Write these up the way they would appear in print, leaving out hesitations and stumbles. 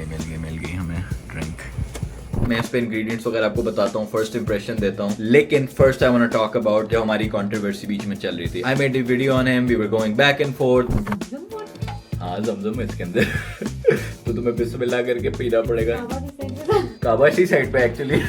मिल गई हमें ड्रिंक। मैं इस पे इंग्रेडिएंट्स वगैरह आपको बताता हूँ, फर्स्ट इंप्रेशन देता हूँ, लेकिन first I want to talk about जो हमारी कंट्रोवर्सी बीच में चल रही थी। I made a video on him, we were going back and forth. हाँ जमजम है इसके अंदर तो तुम्हें बिस्मिल्लाह करके पीना पड़ेगा। काबा की साइड पे एक्चुअली।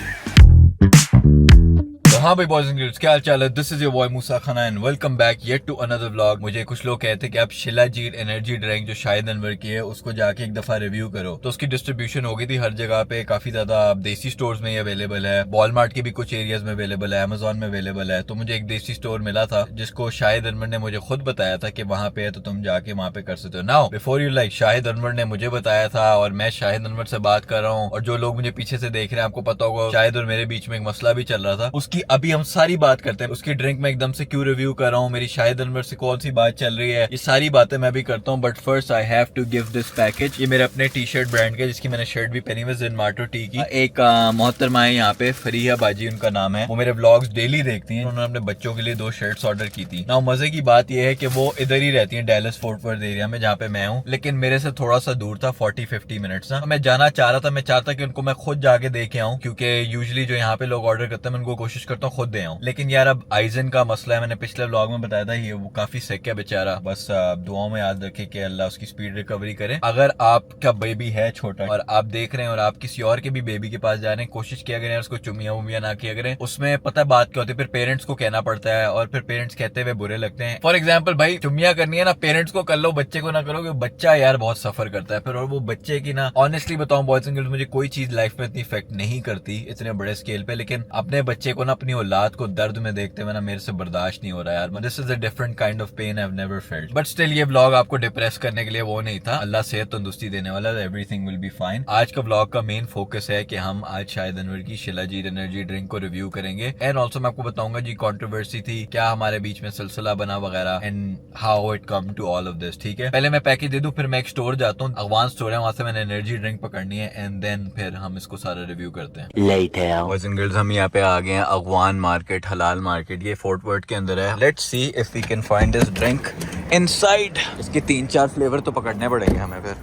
हाँ भाई बॉयज एंड गर्ल्स, क्या हाल चाल है? This is your boy Musa Khana and welcome back yet to another vlog. मुझे कुछ लोग कहते हैं कि आप शिलाजीत एनर्जी ड्रिंक जो शाहिद अनवर की है उसको जाके एक दफा रिव्यू करो। तो उसकी डिस्ट्रीब्यूशन हो गई थी हर जगह पे, काफी ज्यादा देसी स्टोर्स में अवेलेबल है, वॉलमार्ट के भी कुछ एरियाज में अवेलेबल है, अमेजोन में अवेलेबल है। तो मुझे एक देसी स्टोर मिला था जिसको शाहिद अनवर ने मुझे खुद बताया था कि वहाँ पे है, तो तुम जाके वहाँ पे कर सकते हो। Now before you like, Shahid Anwar ने मुझे बताया था और मैं शाहिद अनवर से बात कर रहा हूँ, और जो लोग मुझे पीछे से देख रहे हैं आपको पता होगा शाहिद और मेरे बीच में एक मसला भी चल रहा था। उसकी अभी हम सारी बात करते हैं। उसकी ड्रिंक में एकदम से क्यों रिव्यू कर रहा हूँ, मेरी शाहिद अनवर से कौन सी बात चल रही है, ये सारी बातें मैं भी करता हूँ। But first I have to give this package. ये मेरे अपने टी शर्ट ब्रांड के, जिसकी मैंने शर्ट भी पहनी हुई है, ज़िनमाटो टी की। एक मोहतरमा है यहाँ पे, फरीहा बाजी उनका नाम है, वो मेरे व्लॉग्स डेली देखती हैं। उन्होंने अपने बच्चों के लिए 2 शर्ट्स ऑर्डर की थी ना। मजे की बात यह है कि वो इधर ही रहती है, डैलस फोर्ट वर्थ एरिया में जहाँ पे मैं हूँ, लेकिन मेरे से थोड़ा सा दूर था, 40-50 मिनट्स ना। मैं जाना चाह रहा था, मैं चाहता कि उनको मैं खुद जाके देके आऊँ, क्योंकि यूजुअली जो यहाँ पे लोग ऑर्डर करते हैं मैं उनको कोशिश करता हूँ खुद दे आऊँ। लेकिन यार अब आइजन का मसला है, मैंने पिछले व्लॉग में बताया था, ये वो काफी सिक है बेचारा। बस दुआओं में याद रखे कि अल्लाह उसकी स्पीड रिकवरी करे। अगर आपका बेबी है छोटा और आप देख रहे हैं और आप किसी और के भी बेबी के पास जा रहे हैं, कोशिश किया करें उसको चुमिया वुमिया ना किया करें। उसमें पता है बात क्या होती है, फिर पेरेंट्स को कहना पड़ता है और फिर पेरेंट्स कहते हुए बुरे लगते हैं। फॉर एग्जाम्पल भाई, चुमिया करनी है ना, पेरेंट्स को कर लो, बच्चे को ना करो, क्योंकि बच्चा यार बहुत सफर करता है फिर। और वो बच्चे की ना, ऑनेस्टली बताऊं बॉयज एंड गर्ल्स, मुझे कोई चीज लाइफ में इतनी इफेक्ट नहीं करती इतने बड़े स्केल पे, लेकिन अपने बच्चे को ना, अपनी औलाद को दर्द में देखते हुए ना मेरे से बर्दाश्त नहीं हो रहा यार। This is a different kind of pain I have never felt. But still ये व्लॉग आपको डिप्रेस करने के लिए वो नहीं था, अल्लाह सेहत तंदुरुस्ती देने वाला, एवरीथिंग विल बी फाइन। आज का व्लॉग का मेन फोकस है कि हम आज शाहिद अनवर की शिलाजीत एनर्जी ड्रिंक को रिव्यू करेंगे। एंड ऑल्सो मैं आपको बताऊंगा जी कंट्रोवर्सी थी क्या, हमारे बीच में सिलसिला बना वगैरह, and how it come to all of this. ठीक है, पहले मैं पैकेज दे दूं, फिर मैं एक स्टोर जाता हूँ, अगवान स्टोर है, वहां से मैंने एनर्जी ड्रिंक पकड़नी है, एंड देन फिर हम इसको सारा रिव्यू करते हैं। बॉयज एंड गर्ल्स, हम यहाँ पे आ गए हैं अगवान मार्केट, हलाल मार्केट, ये फोर्ट वर्थ के अंदर है। Let's see if we can find this drink inside. इसके 3-4 फ्लेवर तो पकड़ने पड़ेंगे हमें फिर।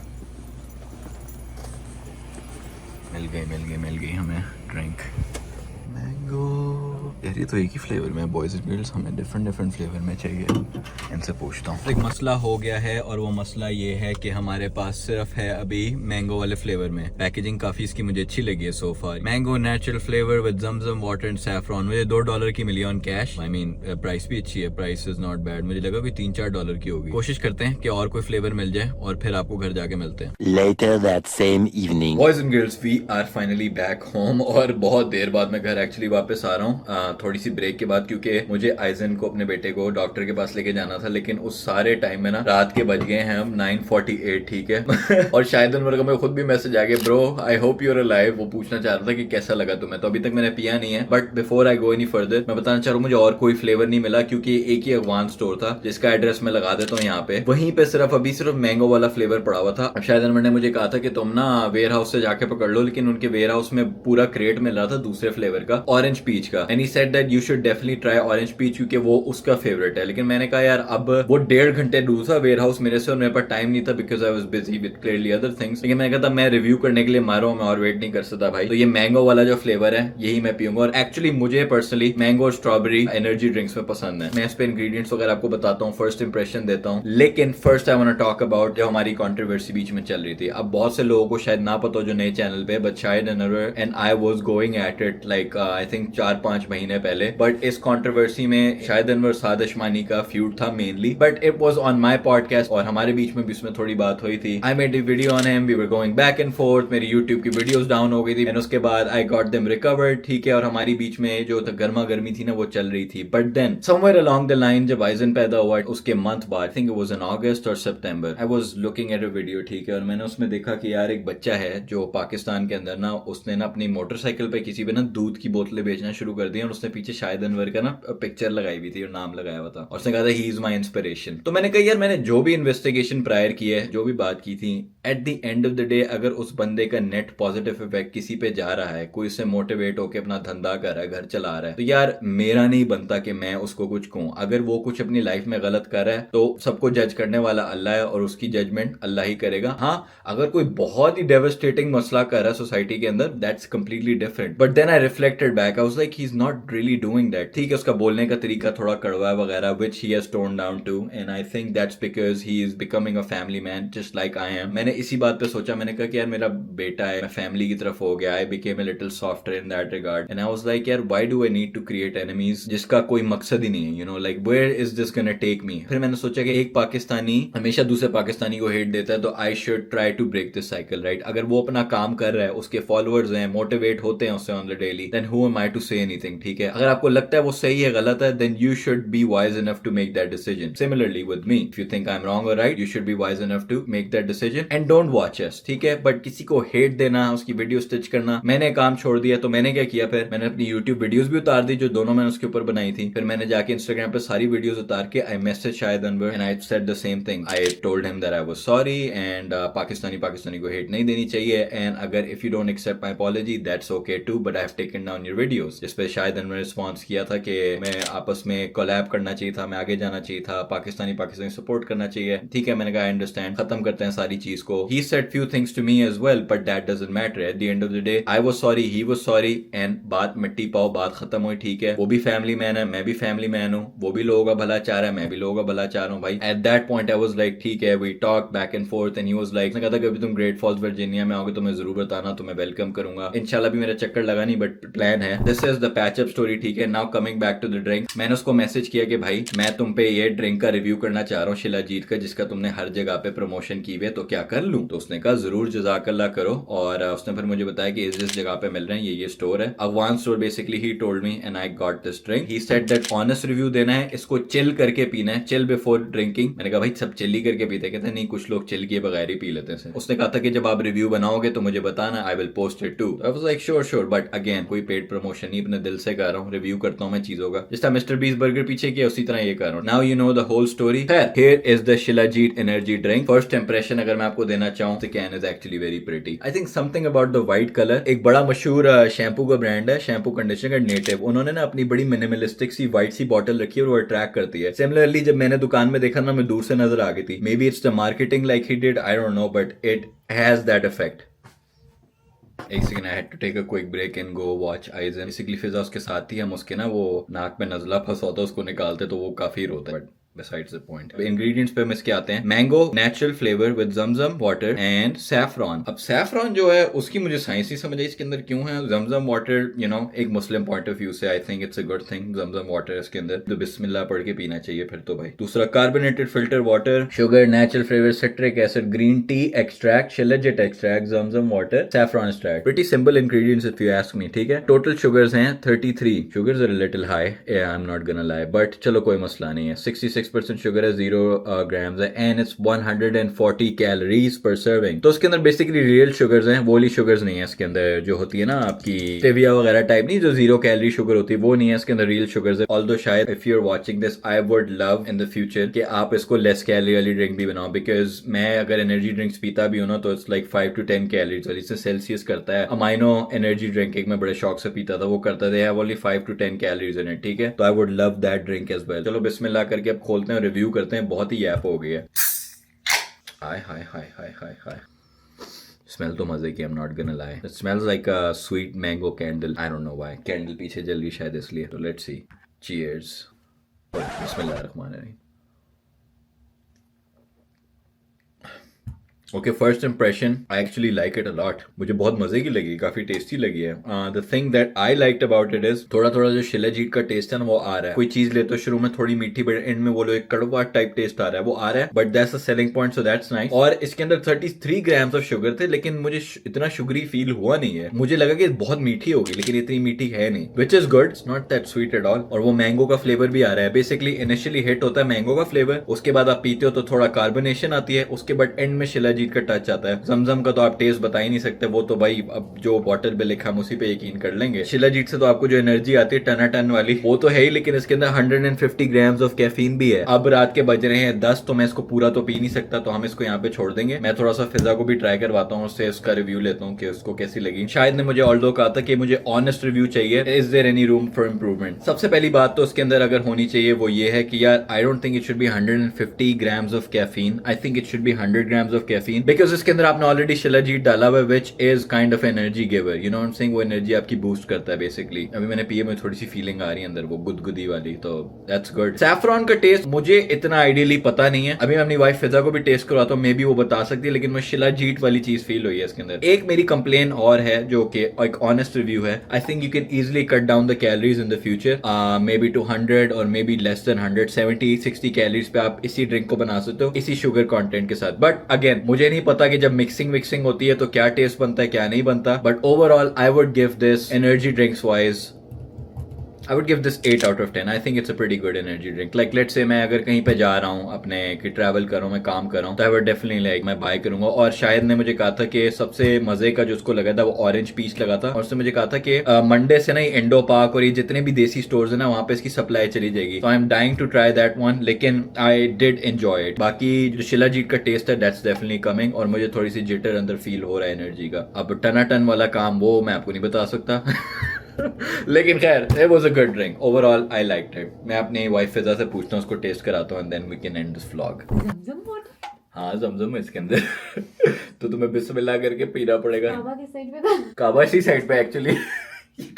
मिल गई हमें ड्रिंक। मैंगो, यार ये तो एक ही फ्लेवर में, बॉयज एंड गर्ल्स हमें डिफरेंट फ्लेवर में चाहिए। इनसे पूछता हूँ। एक मसला हो गया है, और वो मसला ये है कि हमारे पास सिर्फ है अभी मैंगो वाले फ्लेवर में। पैकेजिंग काफी इसकी मुझे अच्छी लगी है so far. Mango natural flavour with Zamzam water and saffron. मुझे $2 की मिली on cash. I mean price भी अच्छी है, प्राइस इज नॉट बैड। मुझे लगा कोई $3-4 की होगी। कोशिश करते हैं कि और कोई फ्लेवर मिल जाए और फिर आपको घर जाके मिलते हैं। Later that same evening. Boys and girls, we are finally back home, और बहुत देर बाद मैं घर एक्चुअली वापस आ रहा हूँ, थोड़ी सी ब्रेक के बाद, क्योंकि मुझे आइजन को, अपने बेटे को, डॉक्टर के पास लेके जाना था। लेकिन उस सारे टाइम में ना रात के बज गए हैं हम 9:48। ठीक है और शाहिद अनवर का मैं खुद भी मैसेज आ गया, bro I hope you are alive. वो पूछना चाह रहा था कि कैसा लगा तुम्हें। तो अभी तक मैंने पिया नहीं है, but before I go any further मैं बताना चाह रहा हूँ, मुझे और कोई फ्लेवर नहीं मिला, क्योंकि एक ही अगवान स्टोर था जिसका एड्रेस मैं लगा देता हूँ यहाँ पे। वहीं पे सिर्फ मैंगो वाला फ्लेवर पड़ा हुआ था। शाहिद अनवर ने मुझे कहा था कि तुम ना वेयर हाउस से जाके पकड़ लो, लेकिन उनके वेयर हाउस में पूरा क्रेट मिल रहा था दूसरे फ्लेवर का, ऑरेंज पीच का। And he said that you should definitely try orange peach, क्योंकि वो उसका फेवरेट है। लेकिन मैंने कहा यार अब वो 1.5 घंटे दूर था वेयर हाउस मेरे से, और मेरे पास टाइम नहीं था, because I was busy with clearly other things. लेकिन मैंने कहा था मैं रिव्यू करने के लिए मारा हूं, मैं और वेट नहीं कर सकता भाई। तो ये मैंगो वाला जो फ्लेवर है यही मैं पीऊंगा। और एक्चुअली मुझे पर्सनली मैंगो और स्ट्रॉबेरी एनर्जी ड्रिंक्स में पसंद है। मैं इस पे इंग्रेडिएंट्स वगैरह आपको बताता हूँ, फर्स्ट इंप्रेशन देता हूँ, लेकिन first I want to talk about जो हमारी कंट्रोवर्सी बीच में चल रही थी। अब बहुत से लोगों को शायद ना पता हो जो नए चैनल पे, but Shahid Anwar and I was going at it like I think 4-5 महीने पहले। बट इस कंट्रोवर्सी में शाहिद अनवर साद अशमानी का फ्यूड था mainly, but it was on my podcast, और हमारे बीच में भी उसमें थोड़ी बात हुई थी। I made a video on him, we were going back and forth. मेरी यूट्यूब की वीडियोस डाउन हो गई थी, एंड उसके बाद आई गॉट देम रिकवर्ड। ठीक है, और हमारी बीच में जो गर्मा गर्मी थी ना वो चल रही थी। But then somewhere along the line जब आइजन पैदा हुआ, उसके मंथ बाद, I think it was in August और सितंबर, I was looking at a video. ठीक है, और मैंने उसमें देखा कि यार एक बच्चा है जो पाकिस्तान के अंदर ना, उसने ना अपनी मोटरसाइकिल पे किसी पे ना दूध की बोतलें बेचना शुरू कर दी, और उसने पीछे शाहिद अनवर का ना पिक्चर लगाई हुई थी और नाम लगाया हुआ था और उसने कहा था ही इज माई इंस्पिरेशन। तो मैंने कहा यार मैंने जो भी इन्वेस्टिगेशन प्रायर की है, जो भी बात की थी, eight the end of the day अगर उस बंदे का नेट पॉजिटिव इफेक्ट किसी पे जा रहा है, कोई उससे मोटिवेट होकर अपना धंधा कर रहा है, घर चला रहा है, तो यार मेरा नहीं बनता कि मैं उसको कुछ कहूं। अगर वो कुछ अपनी लाइफ में गलत कर रहा है तो सबको जज करने वाला अल्लाह है और उसकी जजमेंट अल्लाह ही करेगा। हाँ, अगर कोई बहुत ही डेवास्टेटिंग मसला कर रहा है सोसाइटी के अंदर, that's completely different. But then I reflected back, I was like he is not really doing that. ठीक है, उसका बोलने का तरीका थोड़ा कड़वा है वगैरह, which he has tone down too, and I think that's because he is becoming a family man just like I am. मैंने इसी बात पे सोचा, मैंने कहा कि यार मेरा बेटा है, मैं फैमिली की तरफ हो गया, I became a little softer in that regard, and I was like यार why do I need to create enemies जिसका कोई मकसद ही नहीं है, you know, like where is this gonna take me. फिर मैंने सोचा कि एक पाकिस्तानी हमेशा दूसरे पाकिस्तानी को हेट देता है, तो I should try to break this cycle, right. अगर वो अपना काम कर रहा है, उसके फॉलोअर्स हैं, मोटिवेट होते हैं उससे on the daily, then who am I to say anything, ठीक है। अगर आपको लगता है वो सही है गलत है, then you should be wise enough to make that decision. Similarly with me, if you think I am wrong और right, you should be wise enough to make that decision and don't watch us, ठीक है। But किसी को hate देना, उसकी video stitch करना, मैंने काम छोड़ दिया। तो मैंने क्या किया, फिर मैंने अपनी यूट्यूब वीडियोस भी उतार दी जो दोनों मैंने उसके ऊपर बनाई थी। फिर मैंने जाके इंस्टाग्राम पे सारी वीडियोस उतार के I message Shahid Anwar and I said the same thing. I told him that I was sorry and Pakistani को हेट नहीं देनी चाहिए, एंड अगर if you don't accept my apology that's okay too, but I have taken down your videos. जिस पे शाहिद अनवर ने response किया था कि मैं आपस में कोलैब करना चाहिए था, मैं आगे जाना चाहिए था, पाकिस्तानी सपोर्ट करना चाहिए। ठीक है, मैंने कहा आई अंडरस्टैंड, खत्म करते हैं सारी चीज को। He said few things to me as well, but that doesn't matter. At the end of the day I was sorry, he was sorry, and बात मिट्टी पाओ, बात खत्म हुई, ठीक है। वो भी फैमिली मैन है, मैं भी फैमिली मैन हूँ, वो भी लोगों का भला चाह रहा है, मैं भी लोगों का भला चाह रहा हूँ भाई। At that point I was like ठीक है, we talk back and forth and he was like, कहता कभी तुम ग्रेट फॉल्स वर्जीनिया में आओगे तो मैं जरूर बताना, तो मैं वेलकम करूंगा। इंशाल्लाह भी मेरा चक्कर लगा नहीं, बट प्लान है। This is the patch up story, ठीक है। Now coming back to the drink, मैंने उसको मैसेज किया कि भाई मैं तुम पे ये ड्रिंक का रिव्यू करना चाह रहा हूँ शिलाजीत का, जिसका तुमने हर जगह पे प्रमोशन की हुई है, तो क्या कर लूं? तो उसने कहा जरूर, जज़ाकल्लाह करो। और उसने फिर मुझे बताया कि इस जगह पे मिल रहे हैं, ये स्टोर है, Afghan store basically. He told me and I got this drink. He said that honest review देना है, इसको चिल करके पीना है, चिल बिफोर ड्रिंकिंग। मैंने कहा भाई सब चिल ही करके पीते, कहते नहीं कुछ लोग चिल किए बगैर ही पी लेते हैं। उसने कहा था कि जब आप रिव्यू बनाओगे तो मुझे बताना, I will post it too. I was like sure, but again कोई पेड प्रमोशन नहीं, अपने दिल से कर रहा हूँ, रिव्यू करता हूँ मैं चीजों का। जिस तरह मिस्टर बीस बर्गर पीछे किया उसी तरह ये कर रहा हूँ। Now you know the whole story. Here is the shilajit energy drink. First impression अगर मैं आपको देना चाहूँ, the can is actually very pretty. I think something about the white colour. एक बड़ा मशहूर शैम्पू का ब्रांड है, शैम्पू कंडीशनर नेटिव, उन्होंने ना अपनी बड़ी मिनिमलिस्टिक सी व्हाइट सी बॉटल रखी है और वो अट्रैक्ट करती है। सिमिलरली जब मैंने दुकान में देखा ना, मैं दूर से नजर आ गई थी। Maybe it's the marketing like he did, I don't know, but it has that effect. एक second, I had to take a quick break and go watch आइजन। बेसिकली फिजा उसके साथ ही, हम उसके ना वो नाक में नजला फंसा होता है, उसको निकालते तो वो काफी रोता है, but besides the point. Ingredients पे हम इसके आते हैं। Mango natural flavour with Zamzam water and saffron. अब सैफरॉन जो है उसकी मुझे साइंस ही समझ आई इसके अंदर क्यों है। जमजम वाटर, यू नो, एक मुस्लिम पॉइंट ऑफ व्यू से I think it's a good thing. Zamzam water इसके अंदर तो बिस्मिल्लाह पढ़ के पीना चाहिए फिर तो भाई। दूसरा carbonated filter water, sugar, natural flavour, citric acid, green tea extract, shilajit extract, Zamzam water, saffron extract. Pretty simple ingredients if you ask me, ठीक है। टोटल शुगर्स हैं 33। Sugars are a little high, I am not gonna lie, but चलो कोई मसला नहीं है। 66% sugar है, 0 grams है, एंड इट्स 140 कैलोरीज पर सर्विंग। तो उसके अंदर बेसिकली रियल शुगर्स हैं, वो वाली शुगर्स नहीं है इसके अंदर जो होती है ना आपकी स्टेविया वगैरह टाइप, नहीं जो 0 कैलोरी शुगर होती है, वो नहीं है इसके अंदर, रियल शुगर्स है। ऑल्दो शायद if you are watching this, I would love in the future कि आप इसको लेस कैलोरी वाली ड्रिंक भी बनाओ, बिकॉज मैं अगर एनर्जी ड्रिंक्स पीता भी हूं ना तो इट्स लाइक 5 to 10 कैलोरीज वाली। इससे सेल्सियस करता है। अमाइनो एनर्जी ड्रिंक एक मैं बड़े शौक से पीता था, वो करता था only 5 to 10 calories in it, ठीक है। तो I would love that drink as well. चलो बिस्मिल्लाह करके अब खोलते हैं, रिव्यू करते हैं। बहुत ही ऐप हो गई है। हाय हाय हाय हाय हाय हाय, स्मेल तो मजे की, आई am not gonna lie. It smells like a sweet mango candle, I don't know why. Candle पीछे जल रही शायद इसलिए। तो लेट्स सी, चीयर्स। बिस्मिल्लाहिर्रहमानिर्रहीम। Okay, first impression, I actually like it a lot. मुझे बहुत मजे की लगी, काफी टेस्टी लगी है। The thing that I liked about it is थोड़ा थोड़ा जो शिलाजीत का टेस्ट है ना वो आ रहा है। कोई चीज ले तो शुरू में थोड़ी मीठी, बट एंड में वो एक कड़वा टाइप टेस्ट आ रहा है, वो आ रहा है, but that's a selling point, so that's nice. और इसके अंदर 33 ग्राम्स ऑफ शुगर थे, लेकिन मुझे इतना शुगरी फील हुआ नहीं है। मुझे लगा कि बहुत मीठी होगी, लेकिन इतनी मीठी है नहीं, which is good. It's not that sweet at all. और वो मैंगो का फ्लेवर भी आ रहा है। बेसिकली इनिशियली हिट होता है मैंगो का फ्लेवर, उसके बाद आप पीते हो तो थोड़ा कार्बोनेशन आती है, उसके बाद एंड में शिलाजीत शिलाजीत का टच आता है। जमजम का तो आप टेस्ट बता ही नहीं सकते, वो तो भाई अब जो बॉटल पे लिखा हम उसी पे यकीन कर लेंगे। शिलाजीत से तो आपको जो एनर्जी आती है टन वाली वो तो है ही, लेकिन इसके अंदर 150 ग्राम्स ऑफ कैफीन भी है। अब रात के बज रहे हैं 10, तो मैं इसको पूरा तो पी नहीं सकता, तो हम इसको यहाँ पे छोड़ देंगे। मैं थोड़ा सा फिजा को भी ट्राई करवाता हूँ, उससे इसका रिव्यू लेता हूँ कि उसको कैसी लगी। शायद ने मुझे ऑल्दो कहा था कि मुझे ऑनेस्ट रिव्यू चाहिए, is there any room for improvement. सबसे पहली बात तो उसके अंदर अगर होनी चाहिए वो ये है कि यार I don't think it should be 150 grams of caffeine, I think it should be 100 grams of caffeine, because इसके अंदर आपने ऑलरेडी शिलाजीत डाला हुआ है which is kind of energy giver, you know what I am saying, वो energy आपकी boost करता है बेसिकली। अभी मैंने पिए, मुझे थोड़ी सी फीलिंग आ रही है अंदर वो गुदगुदी वाली, तो दैट्स गुड। सैफरॉन का टेस्ट मुझे इतना आइडियली पता नहीं है, अभी मैं अपनी वाइफ फिजा को भी टेस्ट करवाता हूँ, मे बी वो बता सकती है, लेकिन मुझे शिलाजीत वाली चीज फील हुई है इसके अंदर। एक मेरी कंप्लेन और है जो कि एक ऑनेस्ट रिव्यू है, I think you can easily cut down the calories in the future, may be 200 और may be less than 100, 70-60 calories पे आप इसी ड्रिंक को बना सकते हो इसी शुगर कंटेंट के साथ। बट अगेन मुझे नहीं पता कि जब मिक्सिंग होती है तो क्या टेस्ट बनता है क्या नहीं बनता, but overall I would give this energy drinks wise I would give this 8 out of 10. I think it's a pretty good energy drink. Like let's say मैं अगर कहीं पे जा रहा हूँ अपने कि ट्रैवल कर रहा हूँ, मैं काम कर रहा हूँ, तो I would definitely like मैं बाय करूंगा। और शायद ने मुझे कहा था कि सबसे मजे का जो उसको लगा था वो ऑरेंज पीच लगा था, और उसने मुझे कहा था कि मंडे से ना इंडो पार्क और ये जितने भी देसी स्टोर्स है ना वहाँ पे इसकी सप्लाई चली जाएगी, तो I am dying to try that one, लेकिन आई डिड एंजॉय इट। बाकी जो शिलाजीत का टेस्ट है दैट्स डेफिनेटली कमिंग, और मुझे थोड़ी सी जिटर अंदर फील हो रहा है एनर्जी का। अब टन वाला काम वो मैं आपको नहीं बता सकता लेकिन खैर it was a good drink overall, I liked it। मैं अपनी वाइफ फिजा से पूछता हूँ, उसको टेस्ट कराता हूँ, and then we can end this vlog। Zamzam water? हाँ जमजम है इसके अंदर तो तुम्हें बिस्मिल्लाह करके पीना पड़ेगा। काबा की साइड पे था। काबा की साइड पे एक्चुअली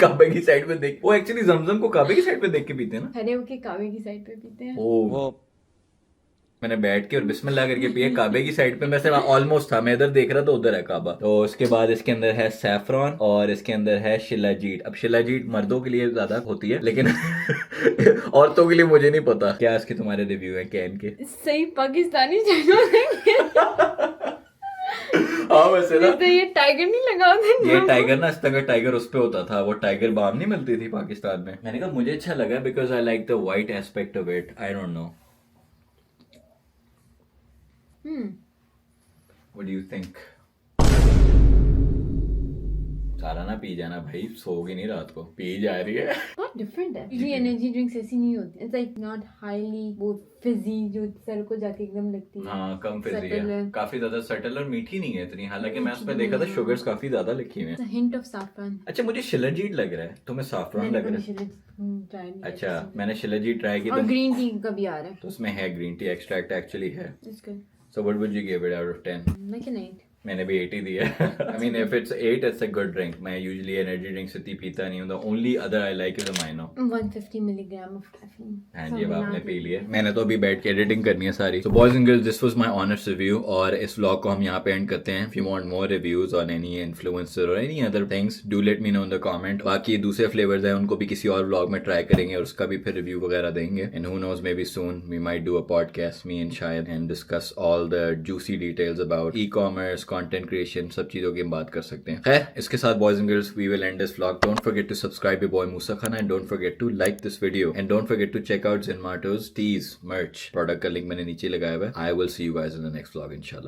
काबे की साइड पे देख, वो एक्चुअली जमजम को काबे की साइड पे देख के पीते हैं ना। खड़े होके काबे की साइड पे पीते हैं। ओ मैंने बैठ के और बिस्मिल्लाह करके पिए काबे की साइड पे, वैसे ऑलमोस्ट था, मैं इधर देख रहा था उधर है काबा। तो उसके बाद इसके अंदर है सैफरॉन और इसके अंदर है शिलाजीत। अब शिलाजीत मर्दों के लिए ज्यादा होती है, लेकिन औरतों के लिए मुझे नहीं पता। क्या इसके तुम्हारे रिव्यू है कैन के? सही पाकिस्तानी चैनल देंगे। हाँ वैसे ना तो ये टाइगर नहीं लगा होता ये टाइगर ना, अगर टाइगर उस पे होता था, वो टाइगर बाम नहीं मिलती थी पाकिस्तान में। मैंने कहा मुझे अच्छा लगा because I like the white aspect of it, I don't no What do you think? सारा ना पी जाना भाई, सोगी नहीं रात को, पी जा रही है। बहुत डिफरेंट है। ये एनर्जी ड्रिंक्स ऐसी नहीं होती, इट्स लाइक नॉट हाईली वो फिजी जो सर को जाके एकदम लगती है। हाँ कम फिजी Subtle है, है। काफी ज्यादा सटल और मीठी नहीं है इतनी, हालांकि मैं उसमें देखा था शुगर्स काफी ज्यादा लिखी हुई है। Hint of saffron. अच्छा मुझे शिलाजीत लग रहा है, तुम्हें सैफरॉन लग रहा है? ट्राई नहीं अच्छा मैंने शिलाजीत ट्राई की और तो ग्रीन टी का भी आ रहा है। तो उसमें है ग्रीन टी एक्सट्रैक्ट एक्चुअली है। It's good. So what would you give it out of 10? Like an 8। मैंने भी 8 ही दिया है। I mean if it's 8 it's a good drink। मैं usually energy drinks इतनी पीता नहीं हूँ। The only other I like is a Mino। 150 milligram of caffeine. हाँ जी अब आपने पी लिए, मैंने तो अभी बैठ के एडिटिंग करनी है सारी। So boys and girls this was my honest review और इस vlog को हम यहाँ पे एंड करते हैं। If you want more reviews on any influencer or any other things do let me know in the comment। बाकी दूसरे flavors हैं उनको भी किसी और vlog में ट्राई करेंगे और उसका भी फिर रिव्यू वगैरह देंगे। And who knows maybe soon we might do a podcast me and Shahid and discuss all the juicy details about e-commerce, content creation, सब चीजों की हम बात कर सकते हैं। खैर इसके साथ boys and girls we will end this vlog। Don't forget to subscribe your boy Musa Khan and don't forget to like this video and don't forget to check out Zenmato's tees merch। Product का link मैंने नीचे लगाया हुआ है। I will see you guys in the next vlog inshallah।